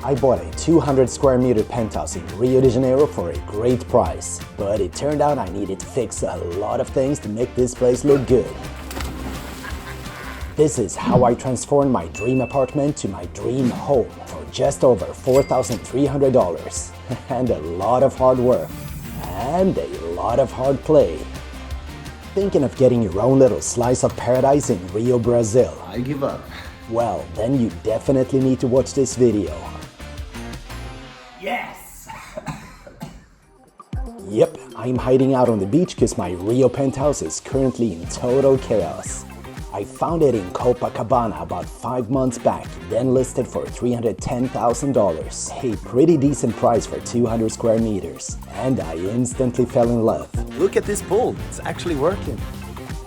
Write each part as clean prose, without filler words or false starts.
I bought a 200 square meter penthouse in Rio de Janeiro for a great price, but it turned out I needed to fix a lot of things to make this place look good. This is how I transformed my dream apartment to my dream home for just over $4,300. And a lot of hard work. And a lot of hard play. Thinking of getting your own little slice of paradise in Rio, Brazil? I give up. Well, then you definitely need to watch this video. Yes! Yep, I'm hiding out on the beach because my Rio penthouse is currently in total chaos. I found it in Copacabana about 5 months back, then listed for $310,000. A pretty decent price for 200 square meters. And I instantly fell in love. Look at this pool, it's actually working.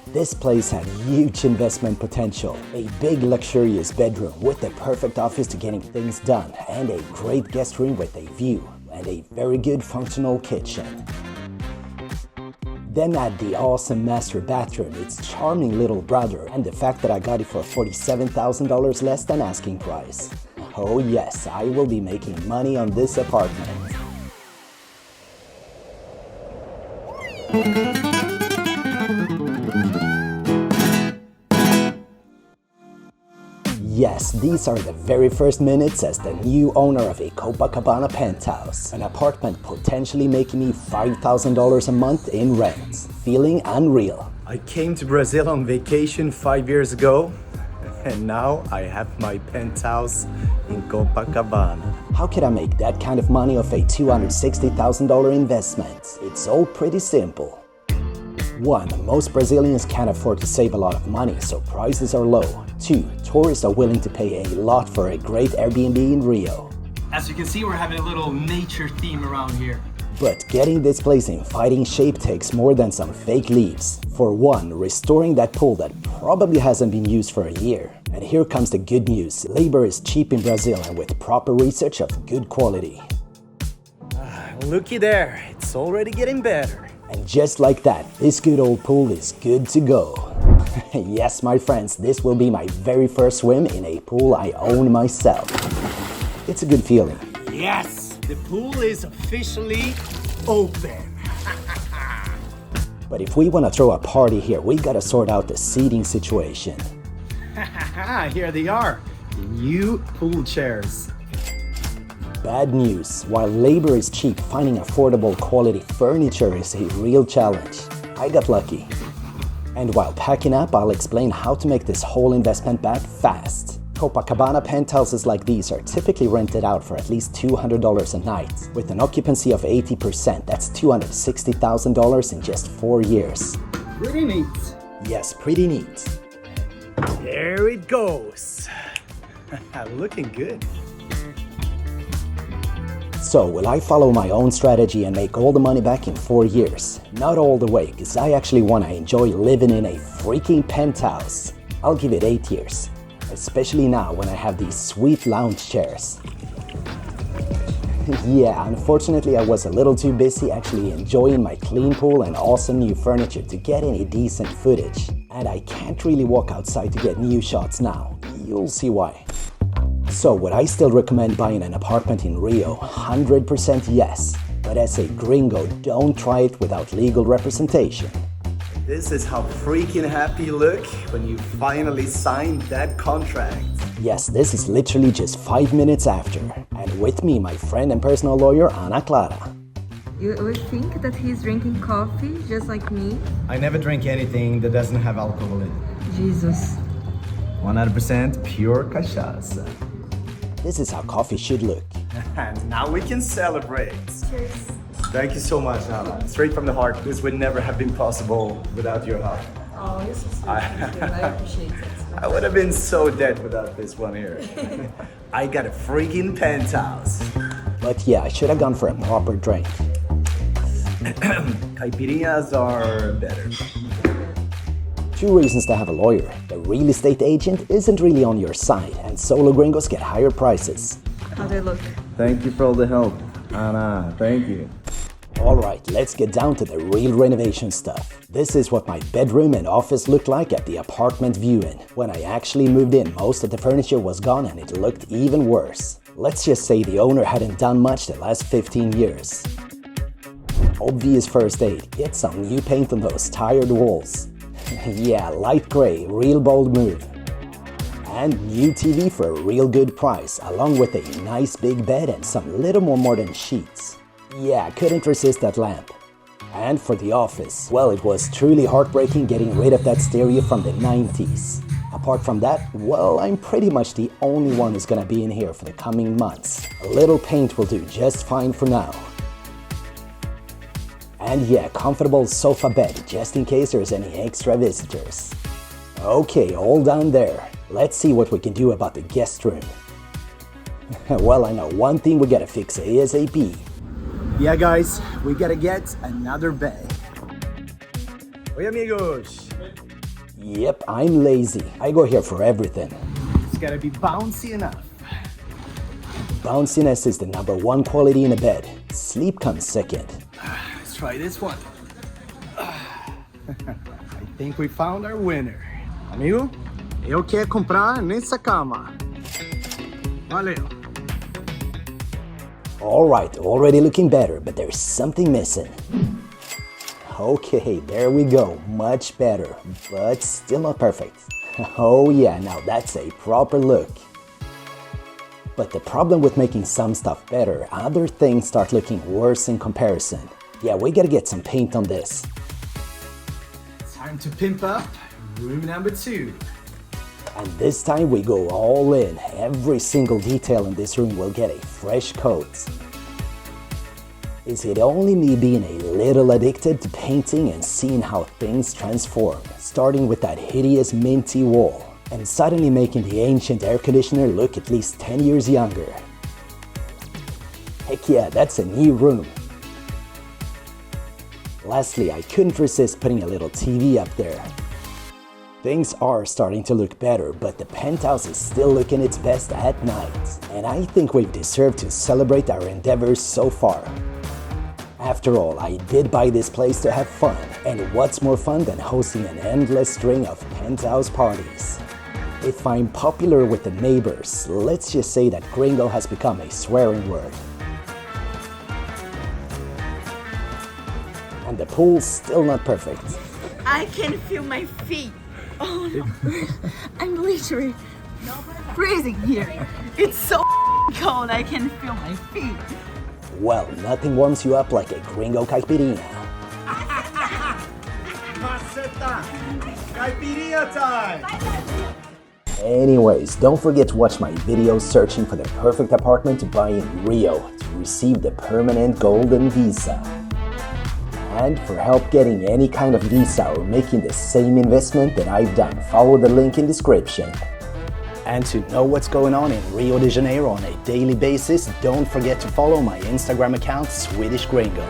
This place had huge investment potential. A big luxurious bedroom with the perfect office to getting things done, and a great guest room with a view, and a very good functional kitchen. Then add the awesome master bathroom, its charming little brother, and the fact that I got it for $47,000 less than asking price. Oh yes, I will be making money on this apartment. Yes, these are the very first minutes as the new owner of a Copacabana penthouse, an apartment potentially making me $5,000 a month in rent. Feeling unreal. I came to Brazil on vacation 5 years ago, and now I have my penthouse in Copacabana. How could I make that kind of money off a $260,000 investment? It's all pretty simple. 1. Most Brazilians can't afford to save a lot of money, so prices are low. 2. Tourists are willing to pay a lot for a great Airbnb in Rio. As you can see, we're having a little nature theme around here. But getting this place in fighting shape takes more than some fake leaves. For 1, restoring that pool that probably hasn't been used for a year. And here comes the good news. Labor is cheap in Brazil and with proper research of good quality. Looky there, it's already getting better. And just like that, this good old pool is good to go. Yes, my friends, this will be my very first swim in a pool I own myself. It's a good feeling. Yes, the pool is officially open. But if we want to throw a party here, we gotta sort out the seating situation. Here they are, the new pool chairs. Bad news. While labor is cheap, finding affordable quality furniture is a real challenge. I got lucky. And while packing up, I'll explain how to make this whole investment back fast. Copacabana penthouses like these are typically rented out for at least $200 a night. With an occupancy of 80%, that's $260,000 in just 4 years. Pretty neat. Yes, pretty neat. There it goes. Looking good. So, will I follow my own strategy and make all the money back in 4 years? Not all the way, because I actually want to enjoy living in a freaking penthouse. I'll give it 8 years. Especially now when I have these sweet lounge chairs. Yeah, unfortunately I was a little too busy actually enjoying my clean pool and awesome new furniture to get any decent footage. And I can't really walk outside to get new shots now. You'll see why. So, would I still recommend buying an apartment in Rio? 100% yes. But as a gringo, don't try it without legal representation. This is how freaking happy you look when you finally signed that contract. Yes, this is literally just 5 minutes after. And with me, my friend and personal lawyer, Ana Clara. You would think that he's drinking coffee just like me? I never drink anything that doesn't have alcohol in it. Jesus. 100% pure cachaça. This is how coffee should look. And now we can celebrate. Cheers. Thank you so much, Ana. Straight from the heart. This would never have been possible without your help. Oh, you're so sweet. Thank you. I appreciate it. I would have been so dead without this one here. I got a freaking penthouse. But yeah, I should have gone for a proper drink. Caipirinhas are better. 2 reasons to have a lawyer. The real estate agent isn't really on your side, and solo gringos get higher prices. How do I look? Thank you for all the help, Ana. Thank you. Alright, let's get down to the real renovation stuff. This is what my bedroom and office looked like at the apartment viewing. When I actually moved in, most of the furniture was gone and it looked even worse. Let's just say the owner hadn't done much the last 15 years. Obvious first aid, get some new paint on those tired walls. Yeah, light gray, real bold move. And new TV for a real good price, along with a nice big bed and some little more modern sheets. Yeah, couldn't resist that lamp. And for the office, well, it was truly heartbreaking getting rid of that stereo from the 90s. Apart from that, well, I'm pretty much the only one who's gonna be in here for the coming months. A little paint will do just fine for now. And yeah, comfortable sofa bed, just in case there's any extra visitors. Okay, all done there. Let's see what we can do about the guest room. Well, I know one thing we gotta fix ASAP. Yeah, guys, we gotta get another bed. Oi, amigos. Yep, I'm lazy. I go here for everything. It's gotta be bouncy enough. Bounciness is the #1 quality in a bed. Sleep comes second. Let's try this one. I think we found our winner. Amigo, eu quero comprar nessa cama. Valeu. Alright, already looking better, but there's something missing. Okay, there we go. Much better, but still not perfect. Oh yeah, now that's a proper look. But the problem with making some stuff better, other things start looking worse in comparison. Yeah, we gotta get some paint on this. Time to pimp up room number 2. And this time we go all in. Every single detail in this room will get a fresh coat. Is it only me being a little addicted to painting and seeing how things transform, starting with that hideous minty wall, and suddenly making the ancient air conditioner look at least 10 years younger? Heck yeah, that's a new room. Lastly, I couldn't resist putting a little TV up there. Things are starting to look better, but the penthouse is still looking its best at night, and I think we've deserved to celebrate our endeavors so far. After all, I did buy this place to have fun, and what's more fun than hosting an endless string of penthouse parties? If I'm popular with the neighbors, let's just say that Gringo has become a swearing word. And the pool's still not perfect. I can feel my feet. Oh no, I'm literally freezing here. It's so cold, I can feel my feet. Well, nothing warms you up like a Gringo caipirinha. Maceta! Caipirinha time! Anyways, don't forget to watch my video searching for the perfect apartment to buy in Rio to receive the permanent golden visa. And for help getting any kind of visa or making the same investment that I've done, follow the link in description. And to know what's going on in Rio de Janeiro on a daily basis, don't forget to follow my Instagram account, Swedish Gringo.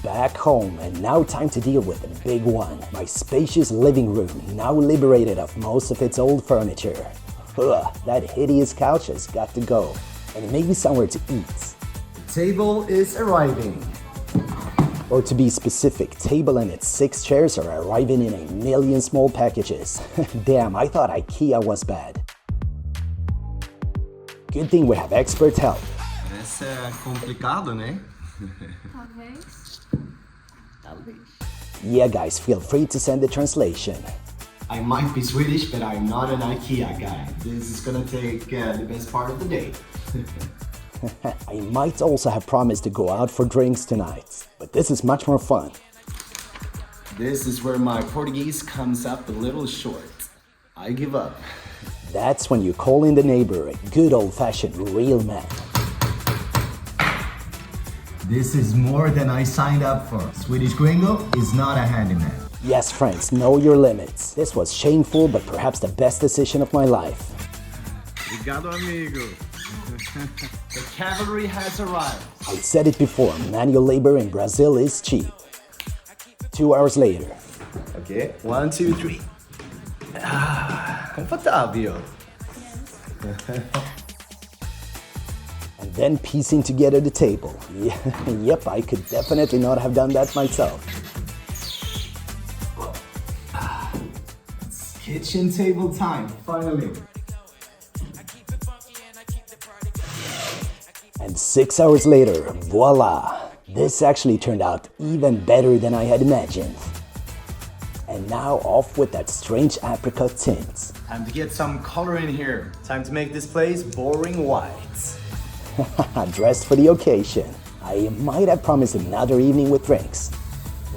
Back home, and now time to deal with the big one. My spacious living room, now liberated of most of its old furniture. Ugh, that hideous couch has got to go. And maybe somewhere to eat. Table is arriving. Or to be specific, table and its 6 chairs are arriving in a million small packages. Damn, I thought IKEA was bad. Good thing we have expert help. Essa é complicado, né? Talvez. Yeah guys, feel free to send the translation. I might be Swedish, but I'm not an IKEA guy. This is gonna take the best part of the day. I might also have promised to go out for drinks tonight, but this is much more fun. This is where my Portuguese comes up a little short. I give up. That's when you call in the neighbor, a good old-fashioned real man. This is more than I signed up for. Swedish Gringo is not a handyman. Yes, friends, know your limits. This was shameful, but perhaps the best decision of my life. Obrigado, amigo. The cavalry has arrived. I said it before, manual labor in Brazil is cheap. 2 hours later. Okay, 1, 2, 3. Confortável. And then piecing together the table. Yep, I could definitely not have done that myself. It's kitchen table time, finally. And 6 hours later, voila! This actually turned out even better than I had imagined. And now off with that strange apricot tint. Time to get some color in here. Time to make this place boring white. Dressed for the occasion. I might have promised another evening with drinks.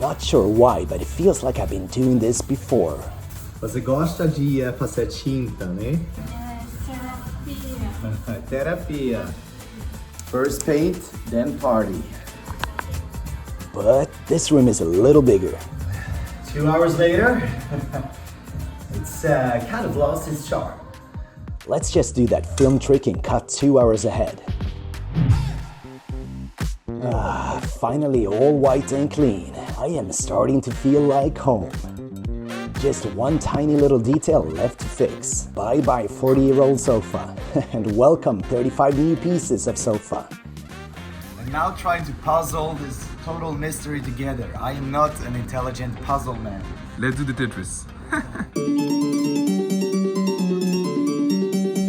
Not sure why, but it feels like I've been doing this before. Você gosta de fazer tinta, né? Terapia. First paint, then party. But this room is a little bigger. 2 hours later, it's kind of lost its charm. Let's just do that film trick and cut 2 hours ahead. Finally all white and clean. I am starting to feel like home. Just one tiny little detail left to fix. Bye-bye 40-year-old sofa. And welcome 35 new pieces of sofa. And now trying to puzzle this total mystery together. I am not an intelligent puzzle man. Let's do the Tetris.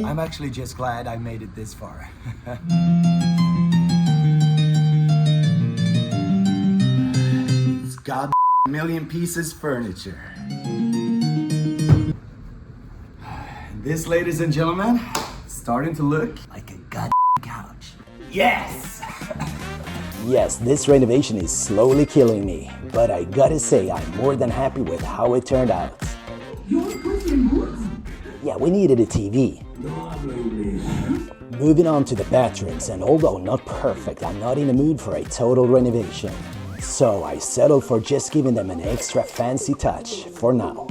I'm actually just glad I made it this far. It's got a million pieces furniture. And this, ladies and gentlemen, starting to look like a couch. Yes! Yes, this renovation is slowly killing me, but I gotta say I'm more than happy with how it turned out. Yeah, we needed a TV. Moving on to the bathrooms, and although not perfect, I'm not in the mood for a total renovation. So I settled for just giving them an extra fancy touch for now.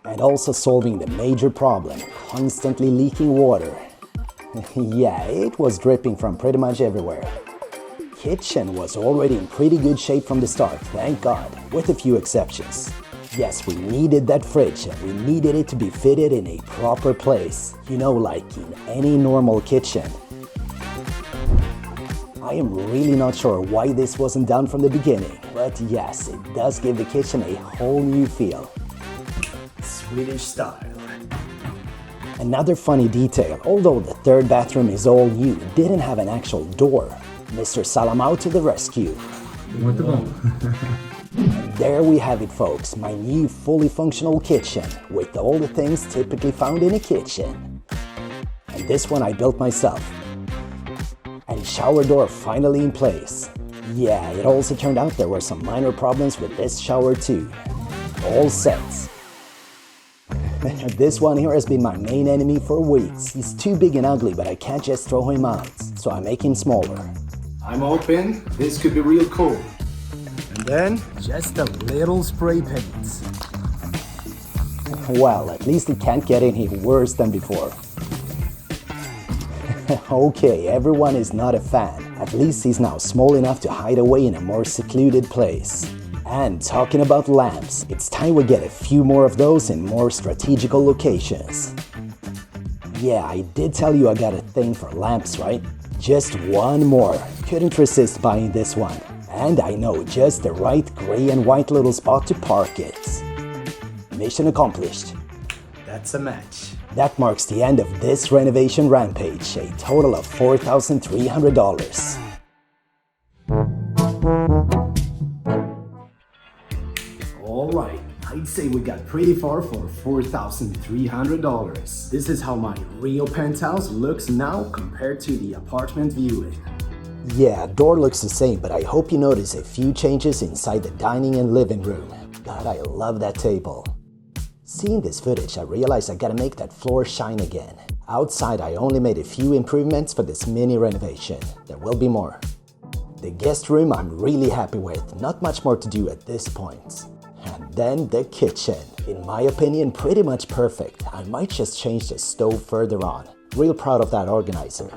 And also solving the major problem, constantly leaking water. Yeah, it was dripping from pretty much everywhere. Kitchen was already in pretty good shape from the start, thank God, with a few exceptions. Yes, we needed that fridge and we needed it to be fitted in a proper place. You know, like in any normal kitchen. I am really not sure why this wasn't done from the beginning, but yes, it does give the kitchen a whole new feel. Swedish style. Another funny detail, although the third bathroom is all new, it didn't have an actual door. Mr. Salamau to the rescue. Muito bom. And there we have it, folks, my new fully functional kitchen, with all the things typically found in a kitchen. And this one I built myself. And shower door finally in place. Yeah, it also turned out there were some minor problems with this shower too. All set. This one here has been my main enemy for weeks. He's too big and ugly, but I can't just throw him out, so I make him smaller. I'm hoping this could be real cool. And then, just a little spray paint. Well, at least it can't get any worse than before. Okay, everyone is not a fan. At least he's now small enough to hide away in a more secluded place. And talking about lamps, it's time we get a few more of those in more strategical locations. Yeah, I did tell you I got a thing for lamps, right? Just one more. Couldn't resist buying this one. And I know just the right gray and white little spot to park it. Mission accomplished. That's a match. That marks the end of this renovation rampage, a total of $4,300. Alright, I'd say we got pretty far for $4,300. This is how my real penthouse looks now compared to the apartment viewing. Yeah, door looks the same, but I hope you notice a few changes inside the dining and living room. God, I love that table. Seeing this footage, I realized I gotta make that floor shine again. Outside, I only made a few improvements for this mini renovation. There will be more. The guest room I'm really happy with, not much more to do at this point. And then the kitchen. In my opinion, pretty much perfect. I might just change the stove further on. Real proud of that organizer.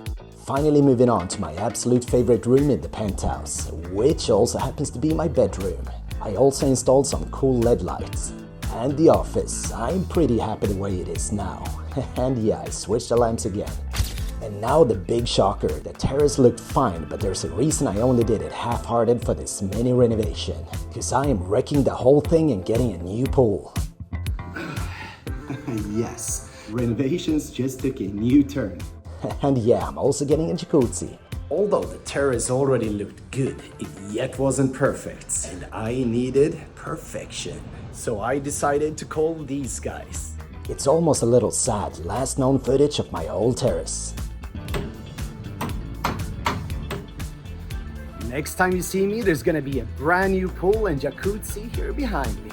Finally moving on to my absolute favorite room in the penthouse, which also happens to be my bedroom. I also installed some cool LED lights. And the office, I'm pretty happy the way it is now. And yeah, I switched the lamps again. And now the big shocker, the terrace looked fine, but there's a reason I only did it half-hearted for this mini renovation. Cause I am wrecking the whole thing and getting a new pool. Yes, renovations just took a new turn. And yeah, I'm also getting a jacuzzi. Although the terrace already looked good, it yet wasn't perfect, and I needed perfection. So I decided to call these guys. It's almost a little sad, last known footage of my old terrace. Next time you see me, there's gonna be a brand new pool and jacuzzi here behind me.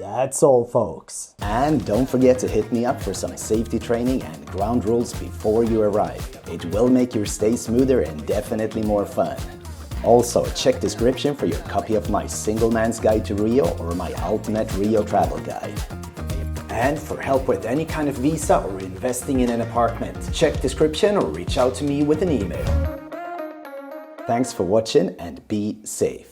That's all, folks. And don't forget to hit me up for some safety training and ground rules before you arrive. It will make your stay smoother and definitely more fun. Also, check description for your copy of my Single Man's Guide to Rio or my Ultimate Rio Travel Guide. And for help with any kind of visa or investing in an apartment, check description or reach out to me with an email. Thanks for watching and be safe.